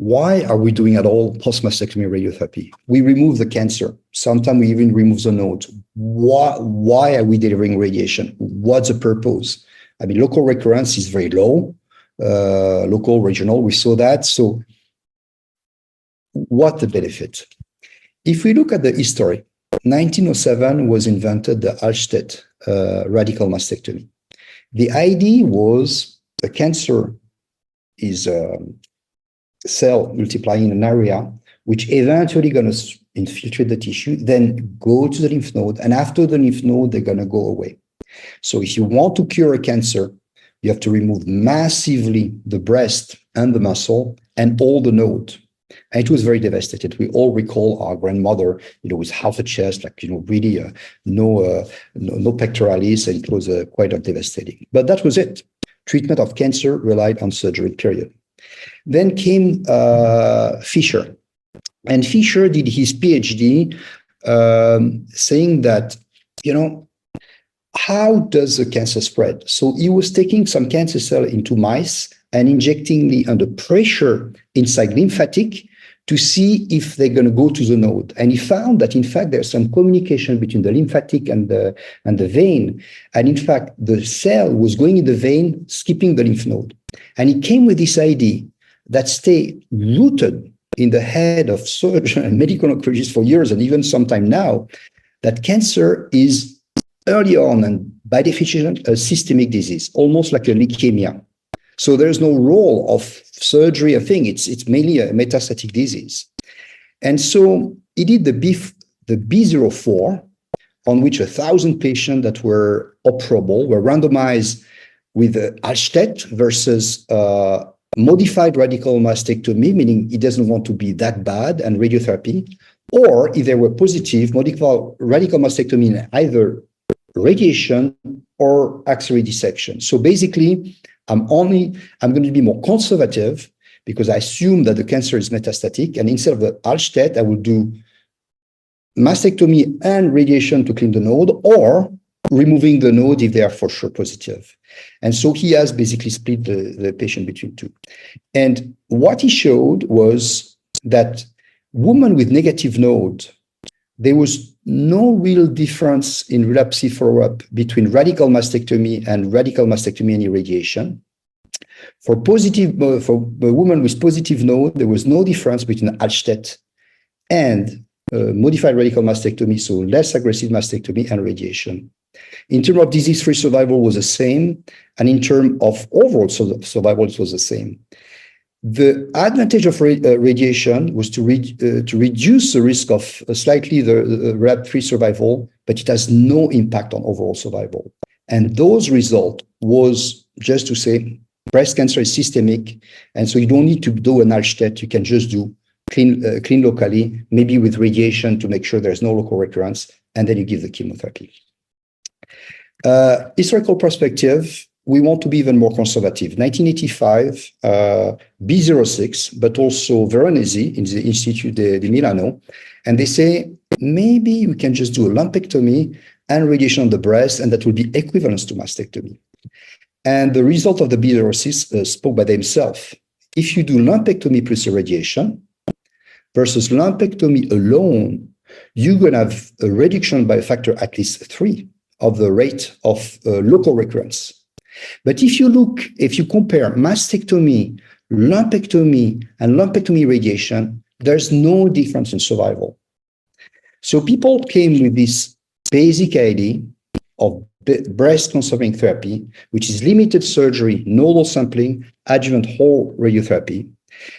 why are we doing at all post-mastectomy radiotherapy? We remove the cancer. Sometimes we even remove the node. Why are we delivering radiation? What's the purpose? I mean, local recurrence is very low, local, regional, we saw that. So what the benefit? If we look at the history, 1907 was invented the Alstedt radical mastectomy. The idea was the cancer is a cell multiplying in an area which eventually going to infiltrate the tissue, then go to the lymph node, and after the lymph node, they're going to go away. So if you want to cure a cancer, you have to remove massively the breast and the muscle and all the node. And it was very devastated. We all recall our grandmother, with half a chest, really no pectoralis, and it was quite devastating. But that was it. Treatment of cancer relied on surgery, period. Then came Fisher. And Fisher did his PhD saying that, how does the cancer spread? So he was taking some cancer cell into mice and injecting it under pressure inside lymphatic to see if they're going to go to the node. And he found that, in fact, there's some communication between the lymphatic and the vein. And in fact, the cell was going in the vein, skipping the lymph node. And he came with this idea that stayed rooted in the head of surgeons and medical oncologists for years, and even sometime now, that cancer is early on and by definition a systemic disease, almost like a leukemia. So there's no role of surgery, I think it's mainly a metastatic disease. And so he did the B04, on which 1,000 patients that were operable were randomized with Alstedt versus modified radical mastectomy, meaning it doesn't want to be that bad, and radiotherapy, or if they were positive, modified radical mastectomy in either radiation or axillary dissection. So basically, I'm going to be more conservative because I assume that the cancer is metastatic, and instead of the Alstedt, I will do mastectomy and radiation to clean the node, or removing the node if they are for sure positive. And so he has basically split the patient between two. And what he showed was that women with negative node, there was no real difference in relapse follow-up between radical mastectomy and radical mastectomy and irradiation. For the woman with positive node, there was no difference between Alstedt and modified radical mastectomy, so less aggressive mastectomy and radiation. In terms of disease-free survival was the same, and in terms of overall survival, it was the same. The advantage of radiation was to reduce the risk of slightly the relapse-free survival, but it has no impact on overall survival. And those results was just to say breast cancer is systemic, and so you don't need to do an Alstedt. You can just do clean locally, maybe with radiation to make sure there's no local recurrence, and then you give the chemotherapy. Historical perspective, we want to be even more conservative. 1985, B06, but also Veronesi in the Institute di Milano, and they say maybe you can just do a lumpectomy and radiation on the breast, and that will be equivalent to mastectomy. And the result of the B06 spoke by themselves. If you do lumpectomy plus irradiation versus lumpectomy alone, you're going to have a reduction by a factor at least 3 of the rate of local recurrence. But if you compare mastectomy, lumpectomy, and lumpectomy radiation, there's no difference in survival. So people came with this basic idea of breast conserving therapy, which is limited surgery, nodal sampling, adjuvant whole radiotherapy.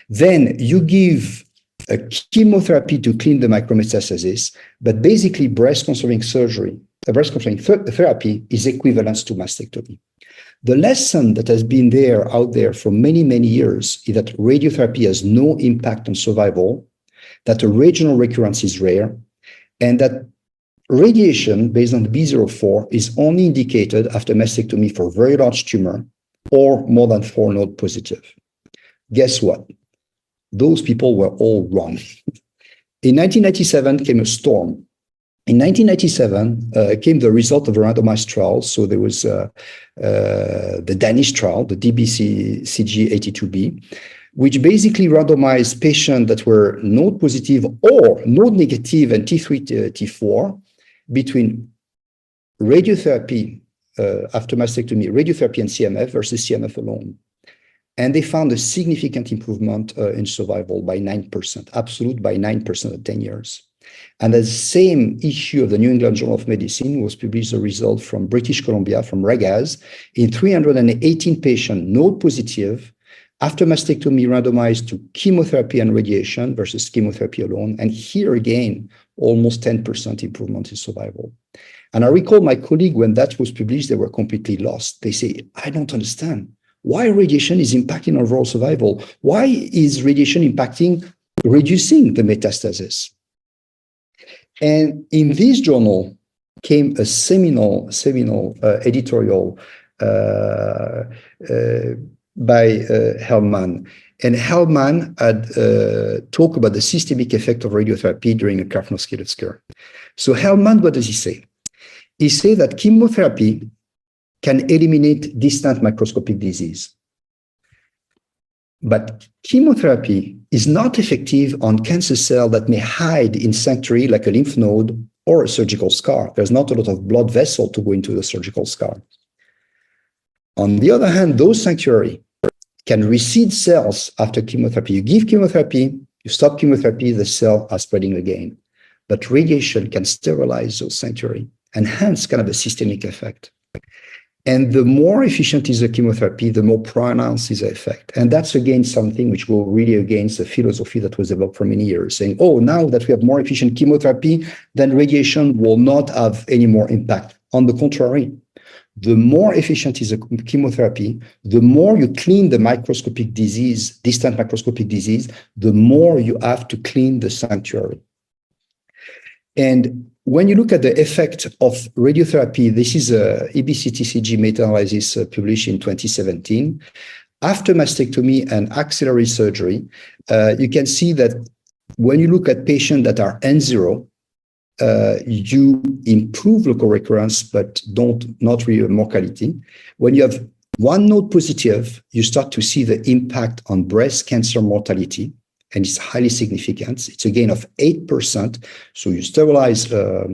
Then you give a chemotherapy to clean the micrometastasis, but basically breast conserving surgery, breast conserving therapy is equivalent to mastectomy. The lesson that has been out there for many, many years is that radiotherapy has no impact on survival, that the regional recurrence is rare, and that radiation based on the B04 is only indicated after mastectomy for very large tumor or more than 4 node positive. Guess what? Those people were all wrong. In 1997 came a storm. In 1997 came the result of a randomized trial. So there was the Danish trial, the DBCG82B, which basically randomized patients that were node positive or node negative and T3, T4 between radiotherapy after mastectomy, radiotherapy and CMF versus CMF alone. And they found a significant improvement in survival by 9%, absolute by 9% at 10 years. And the same issue of the New England Journal of Medicine was published a result from British Columbia, from RAGAZ, in 318 patients, node positive, after mastectomy randomized to chemotherapy and radiation versus chemotherapy alone. And here again, almost 10% improvement in survival. And I recall my colleague, when that was published, they were completely lost. They say, I don't understand why radiation is impacting overall survival. Why is radiation impacting, reducing the metastasis? And in this journal came a seminal editorial by Hellman. And Hellman had talked about the systemic effect of radiotherapy during a Karpov scare. So Hellman, what does he say? He says that chemotherapy can eliminate distant microscopic disease. But chemotherapy is not effective on cancer cells that may hide in sanctuary like a lymph node or a surgical scar. There's not a lot of blood vessel to go into the surgical scar. On the other hand, those sanctuary can recede cells after chemotherapy. You give chemotherapy, you stop chemotherapy, the cells are spreading again. But radiation can sterilize those sanctuary and hence kind of a systemic effect. And the more efficient is the chemotherapy, the more pronounced is the effect. And that's, again, something which goes really against the philosophy that was developed for many years, saying, oh, now that we have more efficient chemotherapy, then radiation will not have any more impact. On the contrary, the more efficient is the chemotherapy, the more you clean the microscopic disease, distant microscopic disease, the more you have to clean the sanctuary. And when you look at the effect of radiotherapy, this is a EBCTCG meta-analysis published in 2017. After mastectomy and axillary surgery, you can see that when you look at patients that are N0, you improve local recurrence, but not really mortality. When you have one node positive, you start to see the impact on breast cancer mortality. And it's highly significant. It's a gain of 8%. So you sterilize a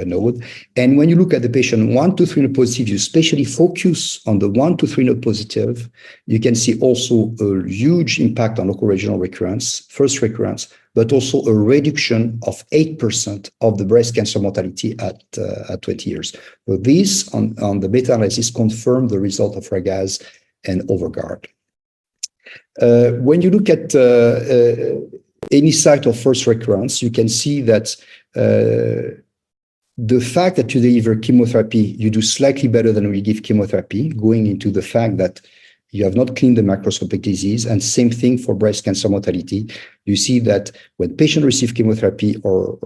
node. And when you look at the patient 1 to 3 node positive, you especially focus on the 1 to 3 node positive. You can see also a huge impact on local regional recurrence, first recurrence, but also a reduction of 8% of the breast cancer mortality at 20 years. So this on the meta-analysis confirmed the result of RAGAZ and Overgaard. When you look at any site of first recurrence, you can see that the fact that you deliver chemotherapy, you do slightly better than we give chemotherapy, going into the fact that you have not cleaned the microscopic disease. And same thing for breast cancer mortality. You see that when patients receive chemotherapy or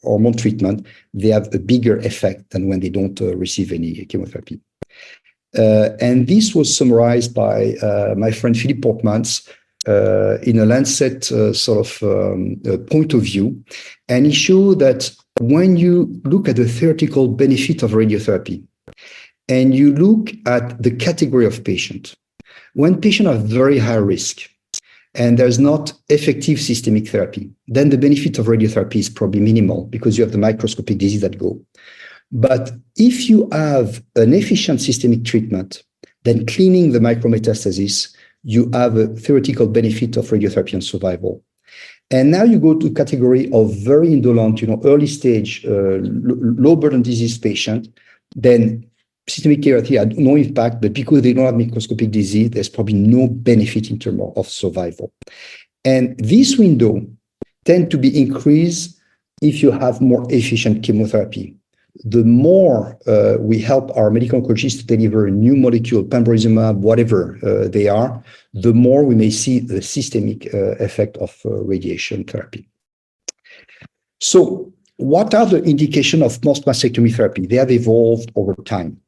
hormone treatment, they have a bigger effect than when they don't receive any chemotherapy. And this was summarized by my friend Philippe Portmans in a Lancet point of view. And he showed that when you look at the theoretical benefit of radiotherapy and you look at the category of patient, when patients are very high risk and there's not effective systemic therapy, then the benefit of radiotherapy is probably minimal because you have the microscopic disease that go. But if you have an efficient systemic treatment, then cleaning the micrometastasis, you have a theoretical benefit of radiotherapy and survival. And now you go to category of very indolent, early stage, low burden disease patient, then systemic therapy had no impact, but because they don't have microscopic disease, there's probably no benefit in terms of survival. And this window tend to be increased if you have more efficient chemotherapy. The more we help our medical oncologists to deliver a new molecule, pembrolizumab, whatever they are, the more we may see the systemic effect of radiation therapy. So what are the indications of post-mastectomy therapy? They have evolved over time.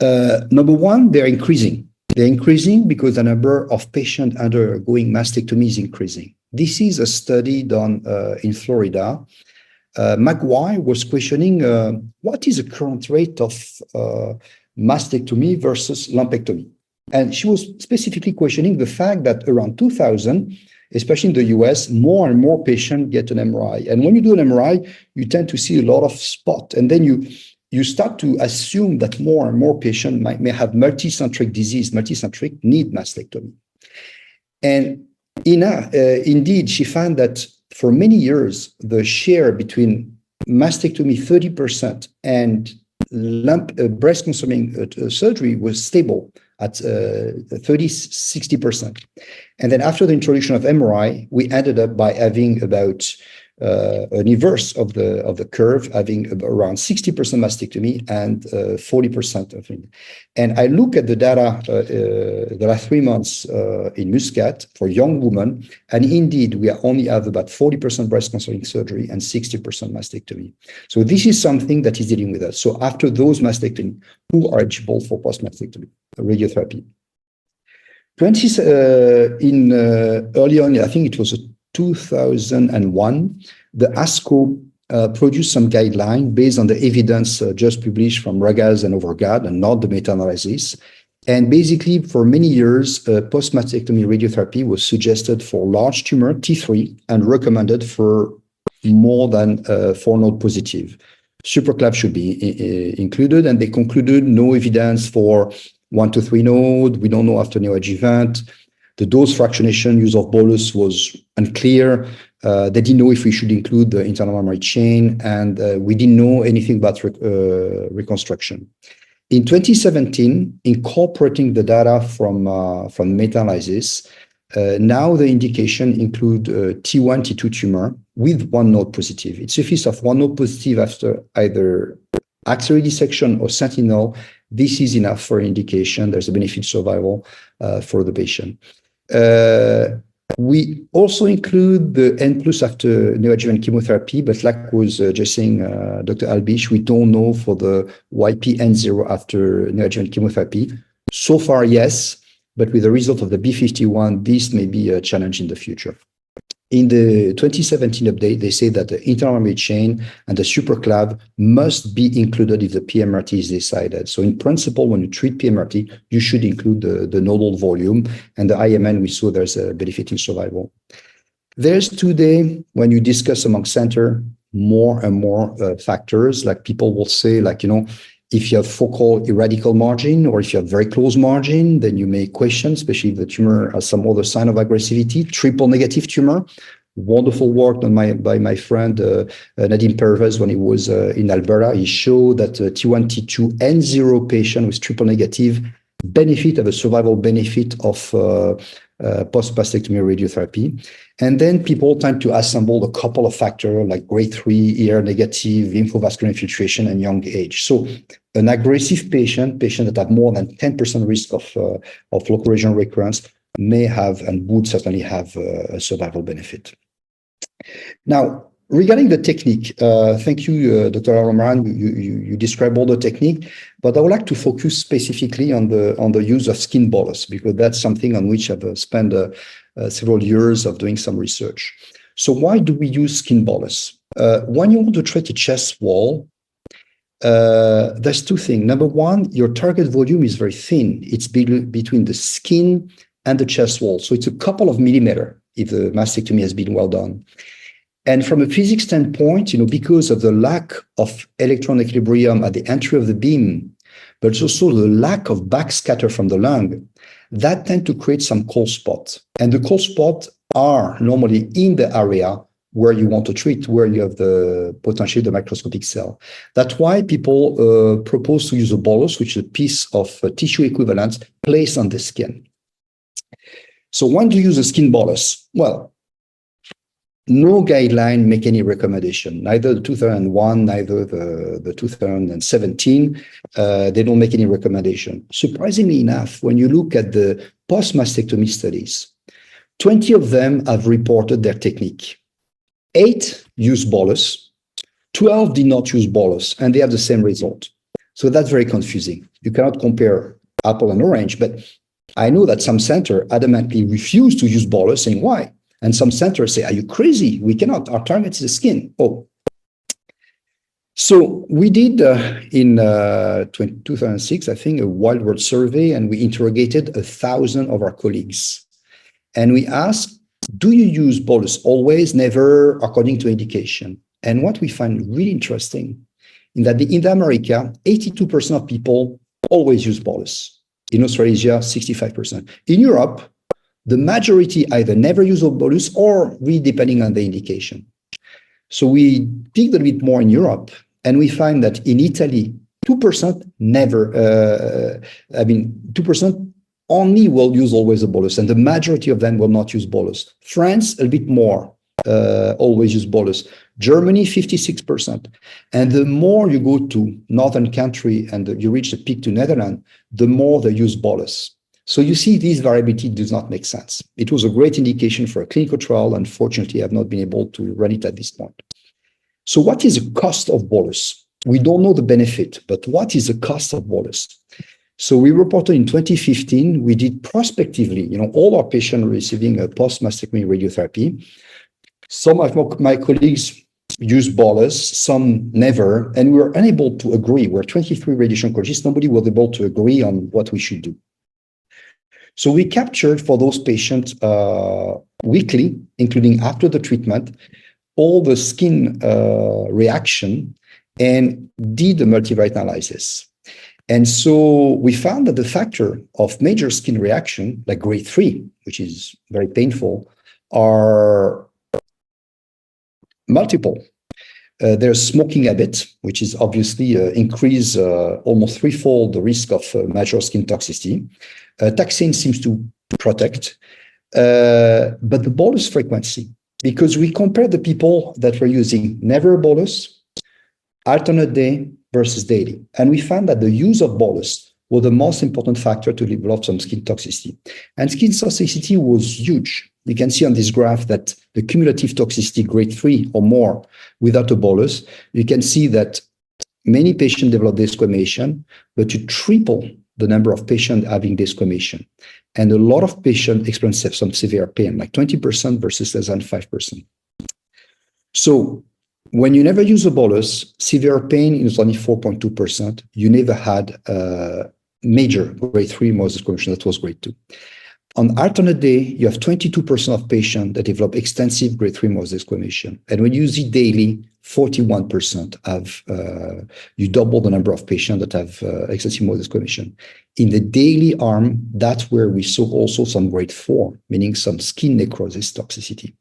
Number one, they're increasing. They're increasing because the number of patients undergoing mastectomy is increasing. This is a study done in Florida. McGuire was questioning what is the current rate of mastectomy versus lumpectomy. And she was specifically questioning the fact that around 2000, especially in the US, more and more patients get an MRI. And when you do an MRI, you tend to see a lot of spot. And then you start to assume that more and more patients may have multicentric disease, multicentric need mastectomy. And indeed, she found that for many years, the share between mastectomy 30% and breast conserving surgery was stable at 30-60%. And then after the introduction of MRI, we ended up by having about an inverse of the curve, having around 60% mastectomy and 40% of it. And I look at the data the last 3 months in Muscat for young women, and indeed we only have about 40% breast conserving surgery and 60% mastectomy. So this is something that is dealing with us. So after those mastectomy, who are eligible for post-mastectomy radiotherapy? Early on, I think it was 2001, the ASCO produced some guideline based on the evidence just published from Ragaz and Overgaard and not the meta-analysis. And basically, for many years, post-mastectomy radiotherapy was suggested for large tumor, T3, and recommended for more than 4-node positive. Supraclav should be included, and they concluded no evidence for 1 to 3 node. We don't know after neoadjuvant. The dose fractionation use of bolus was unclear. They didn't know if we should include the internal mammary chain, and we didn't know anything about reconstruction. In 2017, incorporating the data from meta-analysis, now the indication include T1, T2 tumor with 1-node positive. It suffices of 1-node positive after either axillary dissection or sentinel. This is enough for indication. There's a benefit survival for the patient. We also include the N+ after neoadjuvant chemotherapy, but like was just saying Dr. Albish, we don't know for the YP N0 after neoadjuvant chemotherapy. So far, yes, but with the result of the B51, this may be a challenge in the future. In the 2017 update, they say that the internal mammary chain and the supraclav must be included if the PMRT is decided. So in principle, when you treat PMRT, you should include the nodal volume, and the IMN, we saw there's a benefit in survival. There's today, when you discuss among center, more and more factors, like people will say, like, if you have focal irradical margin or if you have very close margin, then you may question, especially if the tumor has some other sign of aggressivity. Triple negative tumor, wonderful work done by my friend Nadim Pervez when he was in Alberta. He showed that T1, T2, N0 patient with triple negative benefit of a survival benefit of post-mastectomy radiotherapy. And then people tend to assemble a couple of factors like grade 3 ER negative, lymphovascular infiltration, and young age. So an aggressive patient that have more than 10% risk of local regional recurrence may have and would certainly have a survival benefit. Now, regarding the technique, thank you, Dr. Aromaran, you described all the technique, but I would like to focus specifically on the use of skin bolus, because that's something on which I've spent several years of doing some research. So why do we use skin bolus? When you want to treat a chest wall, there's two things. Number one, your target volume is very thin. It's between the skin and the chest wall. So it's a couple of millimeters if the mastectomy has been well done. And from a physics standpoint, because of the lack of electron equilibrium at the entry of the beam, but it's also the lack of backscatter from the lung, that tend to create some cold spots. And the cold spots are normally in the area where you want to treat, where you have potentially the microscopic cell. That's why people propose to use a bolus, which is a piece of tissue equivalent placed on the skin. So when do you use a skin bolus? Well, no guideline make any recommendation, neither the 2001, neither the 2017. They don't make any recommendation. Surprisingly enough, when you look at the post-mastectomy studies, 20 of them have reported their technique. 8 use bolus, 12 did not use bolus, and they have the same result. So that's very confusing. You cannot compare apple and orange, but I know that some center adamantly refuse to use bolus, saying why? And some centers say, are you crazy? We cannot. Our target is the skin. Oh, So we did in 2006, I think, a wild world survey, and we interrogated 1,000 of our colleagues. And we asked, do you use bolus always, never, according to indication? And what we find really interesting in that in America, 82% of people always use bolus. In Australasia, 65%. In Europe, the majority either never use a bolus or really depending on the indication. So we dig a little bit more in Europe, and we find that in Italy, 2% never, 2% only will use always a bolus, and the majority of them will not use bolus. France, a bit more, always use bolus. Germany, 56%. And the more you go to northern country and you reach the peak to Netherlands, the more they use bolus. So you see, this variability does not make sense. It was a great indication for a clinical trial. Unfortunately, I have not been able to run it at this point. So what is the cost of bolus? We don't know the benefit, but what is the cost of bolus? So we reported in 2015, we did prospectively, all our patients receiving a post-mastectomy radiotherapy. Some of my colleagues use bolus, some never, and we were unable to agree. We're 23 radiation oncologists, nobody was able to agree on what we should do. So we captured for those patients weekly, including after the treatment, all the skin reaction and did a multivariate analysis. And so we found that the factor of major skin reaction, like grade 3, which is very painful, are multiple. There's smoking habit, which is obviously increase almost threefold the risk of major skin toxicity. Taxane seems to protect, but the bolus frequency, because we compared the people that were using never bolus, alternate day versus daily. And we found that the use of bolus was the most important factor to develop some skin toxicity. And skin toxicity was huge. You can see on this graph that the cumulative toxicity grade 3 or more without a bolus, you can see that many patients develop desquamation, but you triple the number of patients having desquamation. And a lot of patients experience some severe pain, like 20% versus less than 5%. So when you never use a bolus, severe pain is only 4.2%. You never had major grade 3 Mohs desquamation. That was grade 2. On alternate day, you have 22% of patients that develop extensive grade 3 Mohs desquamation. And when you use it daily, 41% have, you double the number of patients that have extensive Mohs desquamation. In the daily arm, that's where we saw also some grade 4, meaning some skin necrosis toxicity.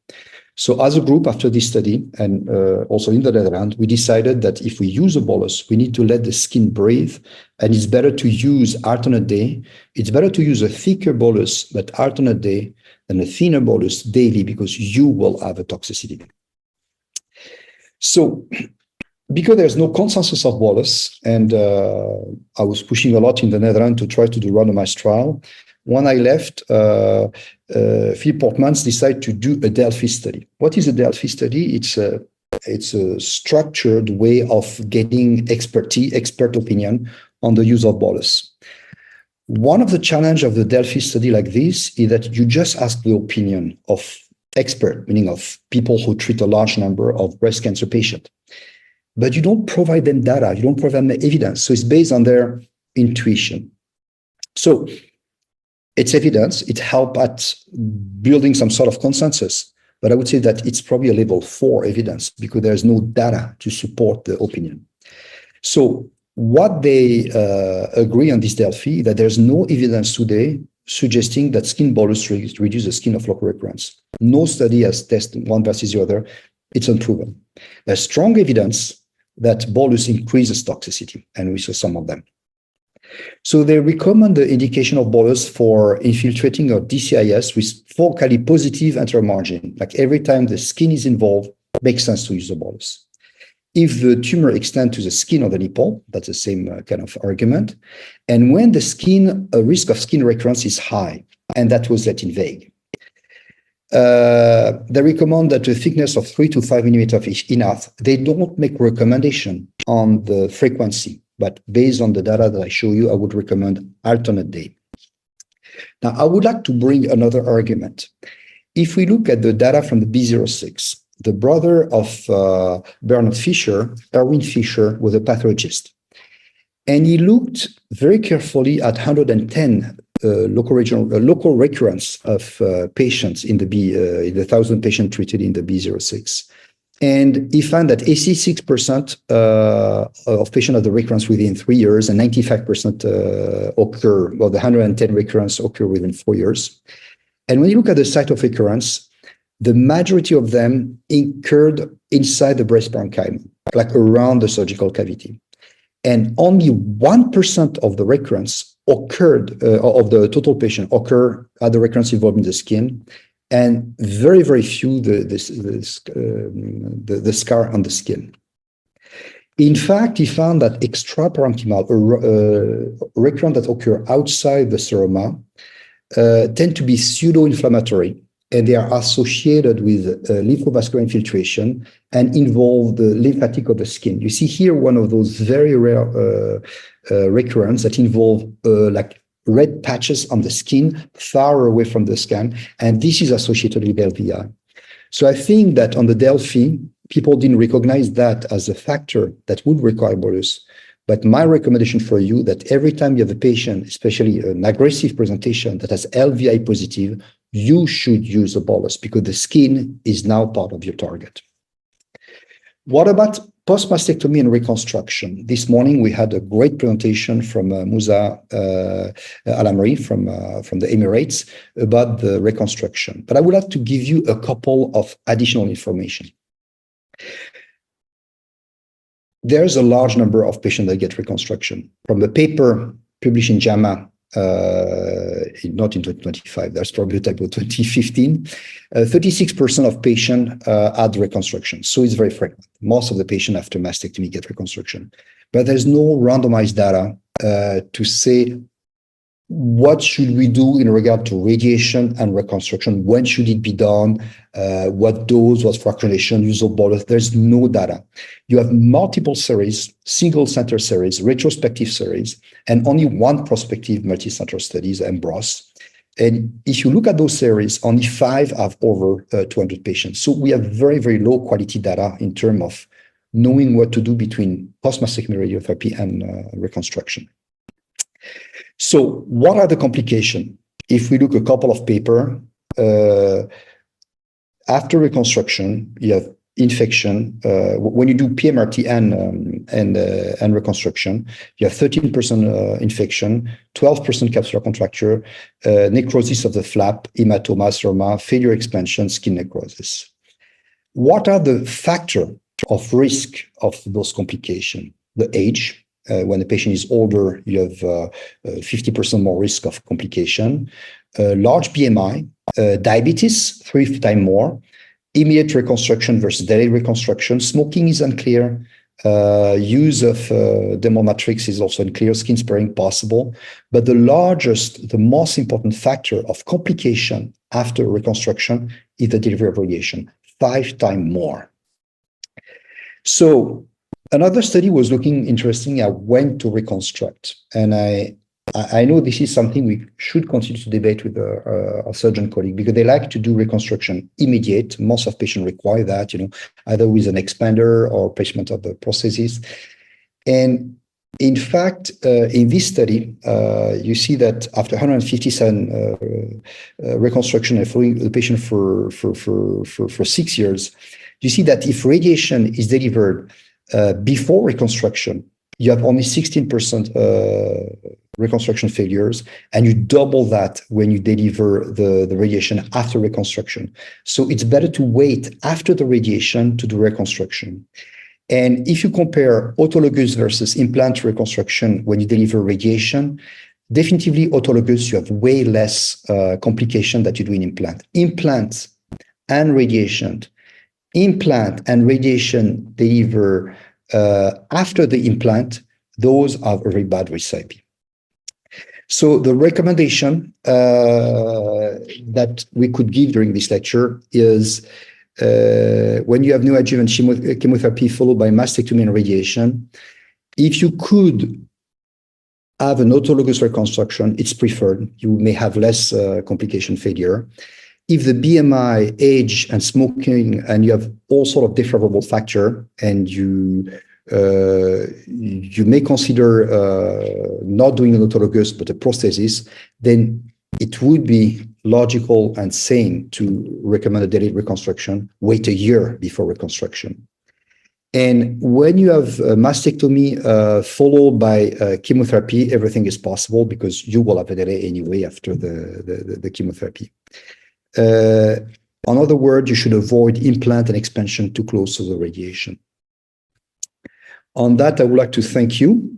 So as a group after this study, and also in the Netherlands, we decided that if we use a bolus, we need to let the skin breathe, and it's better to use alternate day. It's better to use a thicker bolus, but alternate day, than a thinner bolus daily, because you will have a toxicity. So because there's no consensus of bolus, and I was pushing a lot in the Netherlands to try to do randomized trial, when I left, Philippe Portmans decided to do a Delphi study. What is a Delphi study? It's a structured way of getting expert opinion on the use of bolus. One of the challenges of the Delphi study like this is that you just ask the opinion of expert, meaning of people who treat a large number of breast cancer patients. But you don't provide them data, you don't provide them evidence. So it's based on their intuition. So it's evidence, it helps at building some sort of consensus, but I would say that it's probably a level 4 evidence because there's no data to support the opinion. So what they agree on this Delphi, that there's no evidence today suggesting that skin bolus reduces the skin of local recurrence. No study has tested one versus the other. It's unproven. There's strong evidence that bolus increases toxicity, and we saw some of them. So they recommend the indication of bolus for infiltrating or DCIS with focally positive anterior margin. Like every time the skin is involved, it makes sense to use the bolus. If the tumor extends to the skin of the nipple, that's the same kind of argument. And when the skin, a risk of skin recurrence is high, and that was left in vague. They recommend that the thickness of 3 to 5 millimeters of enough. They don't make recommendation on the frequency, but based on the data that I show you, I would recommend alternate day. Now, I would like to bring another argument. If we look at the data from the B06, the brother of Bernard Fisher, Erwin Fisher, was a pathologist. And he looked very carefully at 110 local recurrence of patients in the 1,000 patients treated in the B06. And he found that 86% of patients have the recurrence within 3 years, and 95% occur, well, the 110 recurrence occur within 4 years. And when you look at the site of recurrence, the majority of them occurred inside the breast parenchyma, like around the surgical cavity. And only 1% of the recurrence occurred, of the total patient occur at the recurrence involving the skin, and very, very few the scar on the skin. In fact, he found that extraparenchymal recurrence that occur outside the seroma tend to be pseudo-inflammatory, and they are associated with lymphovascular infiltration and involve the lymphatic of the skin. You see here one of those very rare recurrence that involve like red patches on the skin far away from the scan, and this is associated with LVI. So I think that on the Delphi, people didn't recognize that as a factor that would require bolus. But my recommendation for you that every time you have a patient, especially an aggressive presentation that has LVI positive, you should use a bolus because the skin is now part of your target. What about post-mastectomy and reconstruction? This morning, we had a great presentation from Musa Alamri from the Emirates about the reconstruction. But I would like to give you a couple of additional information. There's a large number of patients that get reconstruction. From the paper published in JAMA, not in 2025, that's probably the type of 2015, 36% of patients had reconstruction. So it's very frequent. Most of the patients after mastectomy get reconstruction. But there's no randomized data to say what should we do in regard to radiation and reconstruction? When should it be done? What dose, what fractionation, use of bolus? There's no data. You have multiple series, single center series, retrospective series, and only one prospective multi-center studies, EMBROS. And if you look at those series, only 5 have over 200 patients. So we have very, very low quality data in terms of knowing what to do between post-mastectomy radiotherapy and reconstruction. So what are the complications? If we look a couple of papers, after reconstruction, you have infection. When you do PMRT and reconstruction, you have 13% infection, 12% capsular contracture, necrosis of the flap, hematoma, seroma, failure expansion, skin necrosis. What are the factors of risk of those complications? The age. When the patient is older, you have 50% more risk of complication. Large BMI, diabetes, 3 times more. Immediate reconstruction versus delayed reconstruction. Smoking is unclear. Use of dermal matrix is also unclear. Skin sparing possible. But the most important factor of complication after reconstruction is the delivery of radiation, 5 times more. So another study was looking interesting at when to reconstruct. And I know this is something we should continue to debate with our surgeon colleague because they like to do reconstruction immediate. Most of patients require that, either with an expander or placement of the prosthesis. And in fact, in this study, you see that after 157 reconstruction and following the patient for 6 years, you see that if radiation is delivered before reconstruction, you have only 16% reconstruction failures, and you double that when you deliver the radiation after reconstruction. So it's better to wait after the radiation to do reconstruction. And if you compare autologous versus implant reconstruction when you deliver radiation, definitely autologous, you have way less complication that you do in implant. Implant and radiation deliver after the implant, those are very bad recipe. So the recommendation that we could give during this lecture is when you have neoadjuvant chemotherapy followed by mastectomy and radiation, if you could have an autologous reconstruction, it's preferred. You may have less complication failure. if the BMI, age, and smoking, and you have all sort of defavorable factor, and you may consider not doing an autologous but a prosthesis, then it would be logical and sane to recommend a delayed reconstruction, wait a year before reconstruction. And when you have a mastectomy followed by chemotherapy, everything is possible because you will have a delay anyway after the chemotherapy. In other words, you should avoid implant and expansion too close to the radiation. On that, I would like to thank you